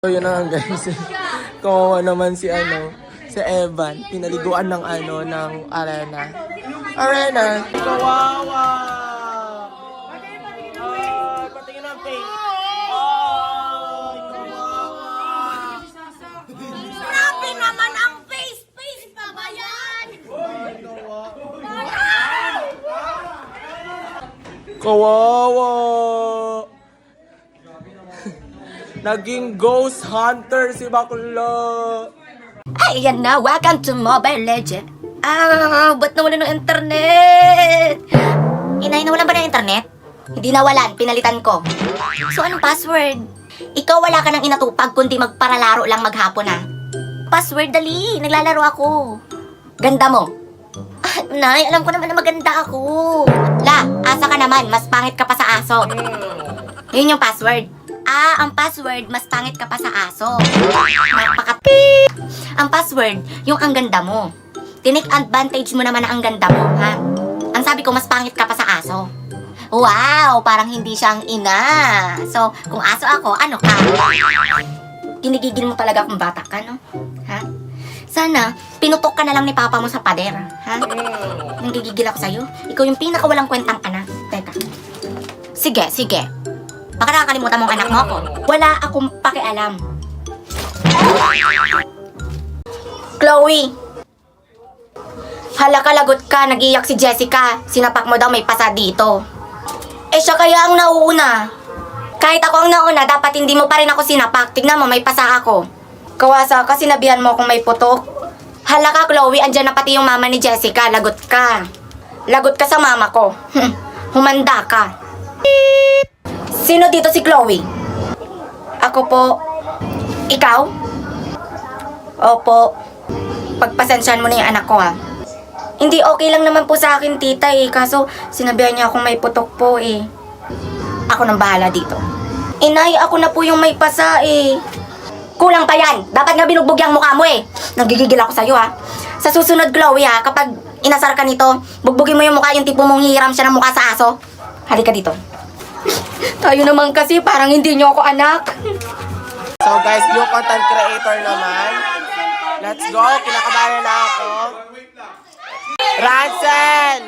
So yun na nga guys, kawawa naman si Evan, pinaliguan ng ng arena. Kawawa! Ay, patingin ang face. Ay, kawawa! Grabe naman ang face pa ba yan? Ay, kawawa! Naging ghost hunter si bakla. Ay, yan na. Welcome to Mobile Legend. Ba't nawalan ng internet? Inay, nawalan ba ng internet? Hindi nawalan, pinalitan ko. So, anong password? Ikaw wala ka nang inatupag, kundi magparalaro lang maghapon Password, dali. Naglalaro ako. Ganda mo. Nay, alam ko naman na maganda ako. La, asa ka naman. Mas pangit ka pa sa aso. Yun yung password. Ang password, mas pangit ka pa sa aso. Ang password, yung ang ganda mo. Tinik advantage mo naman na ang ganda mo, ha? Ang sabi ko, mas pangit ka pa sa aso. Wow, parang hindi siyang ina. So, kung aso ako, ano ka? Ginigigil mo talaga kung bata ka, no? Ha? Sana, pinutok ka na lang ni papa mo sa pader, ha? Nanggigigil ako sa'yo. Ikaw yung pinakawalang kwentang anak. Teka. Sige. Baka nakakalimutan mong anak mo ako. Wala akong pakialam. Chloe! Hala ka, lagot ka. Nag-iyak si Jessica. Sinapak mo daw may pasa dito. Siya kaya ang nauuna. Kahit ako ang nauna, dapat hindi mo pa rin ako sinapak. Tignan mo, may pasa ako. Kawasa ka, sinabihan mo kung may putok. Hala ka, Chloe. Andyan na pati yung mama ni Jessica. Lagot ka. Lagot ka sa mama ko. Humanda ka. Sino dito si Chloe? Ako po. Ikaw? Opo. Pagpasensyahan mo na yung anak ko Hindi okay lang naman po sa akin tita kaso sinabihan niya akong may putok po Ako nang bahala dito. Inay, ako na po yung may pasa Kulang pa yan. Dapat nga binugbog yung mukha mo Nagigigil ako sa'yo Sa susunod Chloe kapag inasar ka nito, bugbugin mo yung mukha yung tipo mong hihiram siya ng mukha sa aso. Halika dito. Tayo naman kasi parang hindi nyo ako anak. So guys, yung content creator naman. Let's go, kinakabayan na ako. Rancel!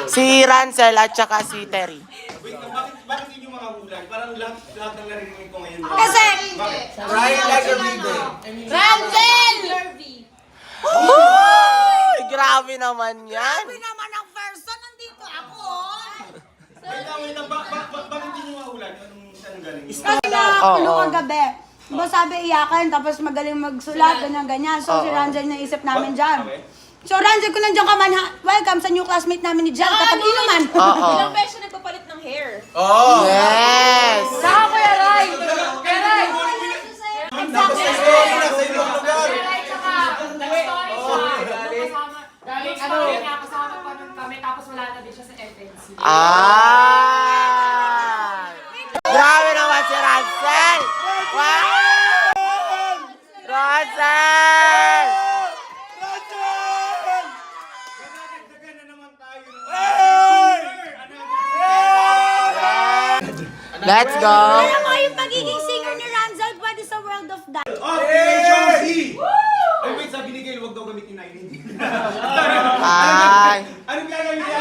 Si Rancel at saka si Terry. Bakit yun yung mga hulan? Parang lahat ng narinig ko ngayon. Kasi! Right like a reader. Rancel! Uy! Grabe naman yan. Grabe naman ang person. Nandito ako. Wait lang. Bakit yun yung mga hulan? Anong saan galing? Kasi nakulo kagabi. Diba sabi iyakan, tapos magaling magsulat, ganyan-ganyan. So si Ranjel naisip namin dyan. So Ranjel, kung nandiyan ka man, welcome sa new classmate namin ni Jan. Kapag inuman. Ilang beses nagpapalit ng hair? Oh! Yes! Saka Kuya Ray! Kuya Ray! Tapos sa story na sa ibang lugar. Galing kasama pa nun kami, tapos wala na din siya sa FNC. Grabe naman si Rancel! Wow! Rancel! Dagdagan na naman tayo. Let's go! Alam mo, yung pagiging singer ni Ranjel, pwede sa World of Dance. Occupation C! Ay, wait, sabi ni Gail, huwag daw gamitin na hindi. Ay! Anong gagawin niya?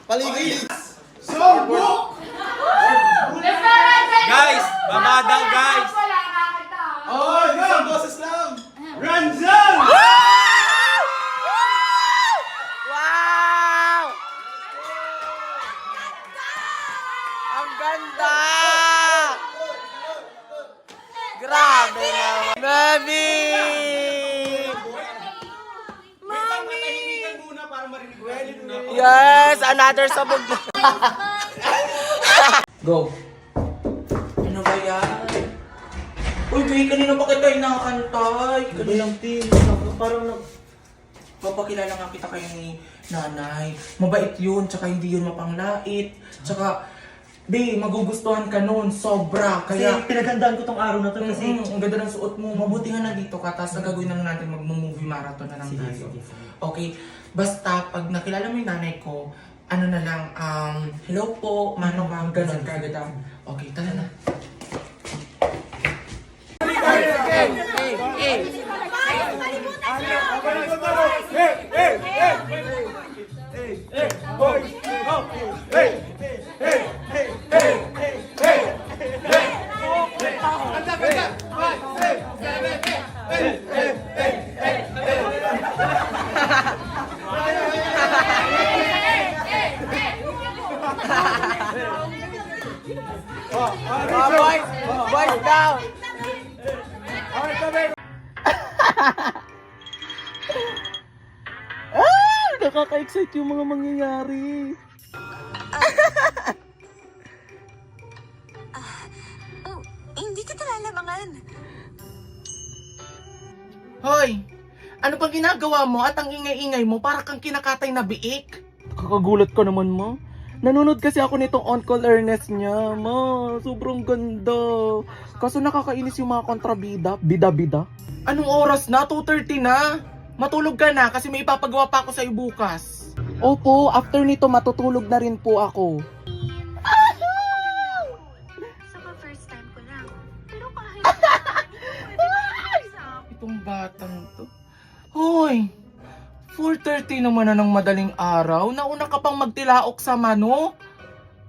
Paligid! Songbook! Guys! Baba daw, guys! Oh, isang boses lang! Ranjel! Wow! Ang ganda! Grabe naman! Baby! Matahimikan muna para marinig na. Yes! Another sabog na! Go! Ano ba yan? Uy, Jay, kanina pa kita inakantay. Kanilang team. Parang papakilala nga kita kayo ni nanay. Mabait yun, tsaka hindi yun mapanglait. Tsaka, magugustuhan ka nun. Sobra. Kaya, Kasi pinagandaan ko tong araw na to kasi ang ganda ng suot mo. Mabuti nga nandito ka. Tapos gagawin na natin mag-movie marathon na lang tayo. Okay. Basta, pag nakilala mo yung nanay ko, ano na lang, hello po, mano ma'am, ganun kagad Okay, tara na. Boys down! Nakaka-excite yung mga mangyayari. Hindi kita lalamangan. Hoy! Ano pang ginagawa mo at ang ingay-ingay mo para kang kinakatay na biik? Kakagulat ka naman, ma. Nanonood kasi ako nitong on-call earnest niya, ma. Sobrang ganda. Kaso nakakainis yung mga kontrabida. Bida-bida. Anong oras na? 2:30 na? Matulog ka na kasi may ipapagawa pa ako sa'yo bukas. Opo, after nito matutulog na rin po ako. Saka first time ko lang. Pero kahit Itong batang to. Hoy! 4:30 naman na ng madaling araw. Nauna ka pang magtilaok sa manok.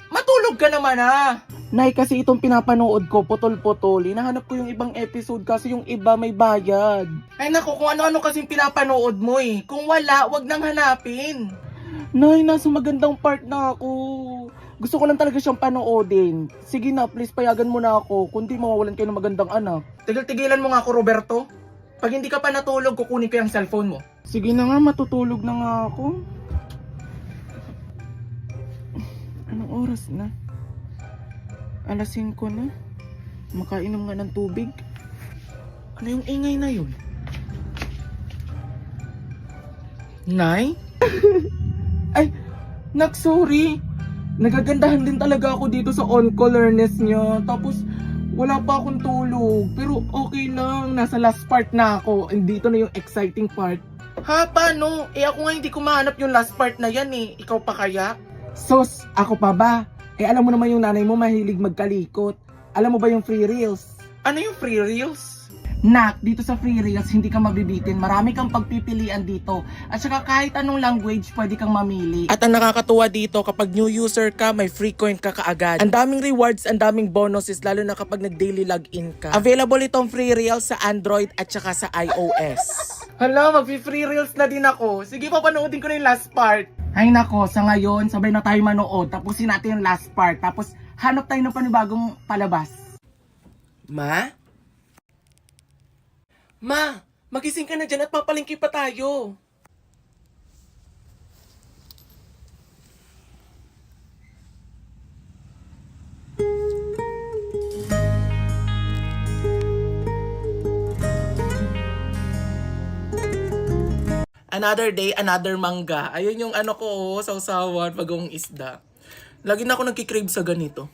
Matulog ka naman ah! Nay, kasi itong pinapanood ko, putol-putol. Hinahanap ko yung ibang episode kasi yung iba may bayad. Ay naku, kung ano-ano kasing pinapanood mo eh. Kung wala, wag nang hanapin. Nay, nasa magandang part na ako. Gusto ko lang talaga siyang panoodin. Sige na, please payagan mo na ako. Kundi mawawalan kayo ng magandang anak. Tigil-tigilan mo nga ako, Roberto. Pag hindi ka pa natulog, kukunin ko yung cellphone mo. Sige na nga, matutulog na nga ako. Anong oras na? 5:00 na. Makainom nga ng tubig. Ano yung ingay na yun? Nay? Ay, sorry. Nagagandahan din talaga ako dito sa on-call earnest niya. Tapos, wala pa akong tulog. Pero okay lang, nasa last part na ako. And dito na yung exciting part. Ha, paano? Eh ako nga hindi ko mahanap yung last part na yan eh. Ikaw pa kaya? Sos, ako pa ba? Eh alam mo naman yung nanay mo mahilig magkalikot. Alam mo ba yung free reels? Ano yung free reels? Nak, dito sa free reels, hindi ka mabibitin. Marami kang pagpipilian dito. At saka kahit anong language, pwede kang mamili. At ang nakakatuwa dito, kapag new user ka, may free coin ka kaagad. Ang daming rewards, ang daming bonuses, lalo na kapag nag-daily login ka. Available itong free reels sa Android at saka sa iOS. Hala, mag-free reels na din ako. Sige, papanoodin ko na yung last part. Ay nako, sa ngayon, sabay na tayo manood. Tapusin natin yung last part. Tapos, hanap tayo ng panibagong palabas. Ma? Ma, magising ka na dyan at papalingki pa tayo. Another day, another mangga. Ayun yung ano ko, sausawan, bagong isda. Lagi na ako nagkikrave sa ganito.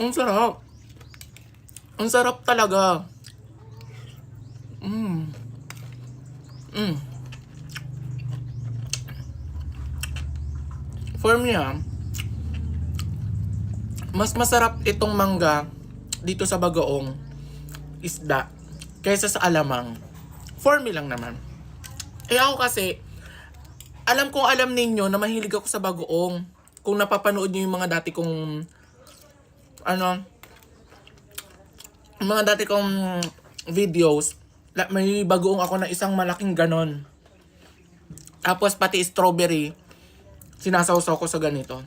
Ang sarap. Ang sarap talaga. For me mas masarap itong mangga dito sa bagoong isda kaysa sa alamang. For me lang naman. Eh ako kasi, alam ninyo na mahilig ako sa bagoong. Kung napapanood nyo yung mga dati kong mga dati kong videos, may bagoong ako na isang malaking ganon. Tapos pati strawberry, sinasawsaw ko sa ganito.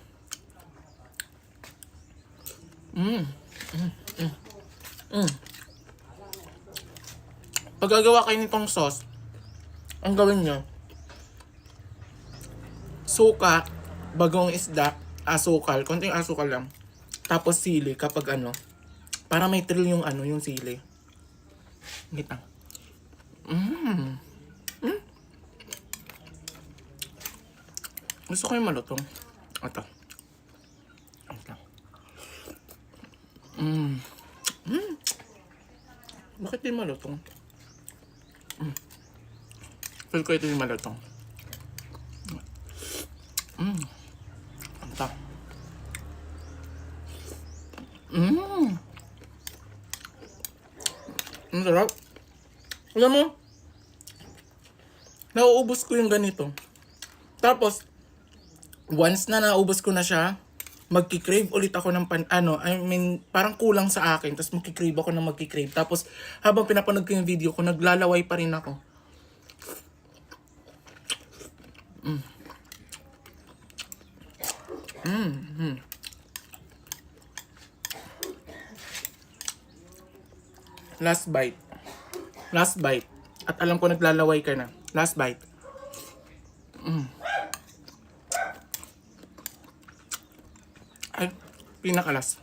Pag gagawa kayo nitong sauce, ang gawin nyo, suka, bagong isda, asukal, konting asukal lang. Tapos sili kapag para may thrill yung yung sili. Ngita. Gusto ko yung malutong. Ito. Ito. Bakit di malutong? Feel ko ito yung malatong. Anta. Ang sarap. Alam mo, nauubos ko yung ganito. Tapos, once na naubos ko na siya, magki-crave ulit ako ng parang kulang sa akin. Tapos magki-crave ako ng magki-crave. Tapos, habang pinapanood ko yung video ko, naglalaway pa rin ako. Last bite. Last bite. At alam ko naglalaway ka na. Last bite. Ay, pinakalas.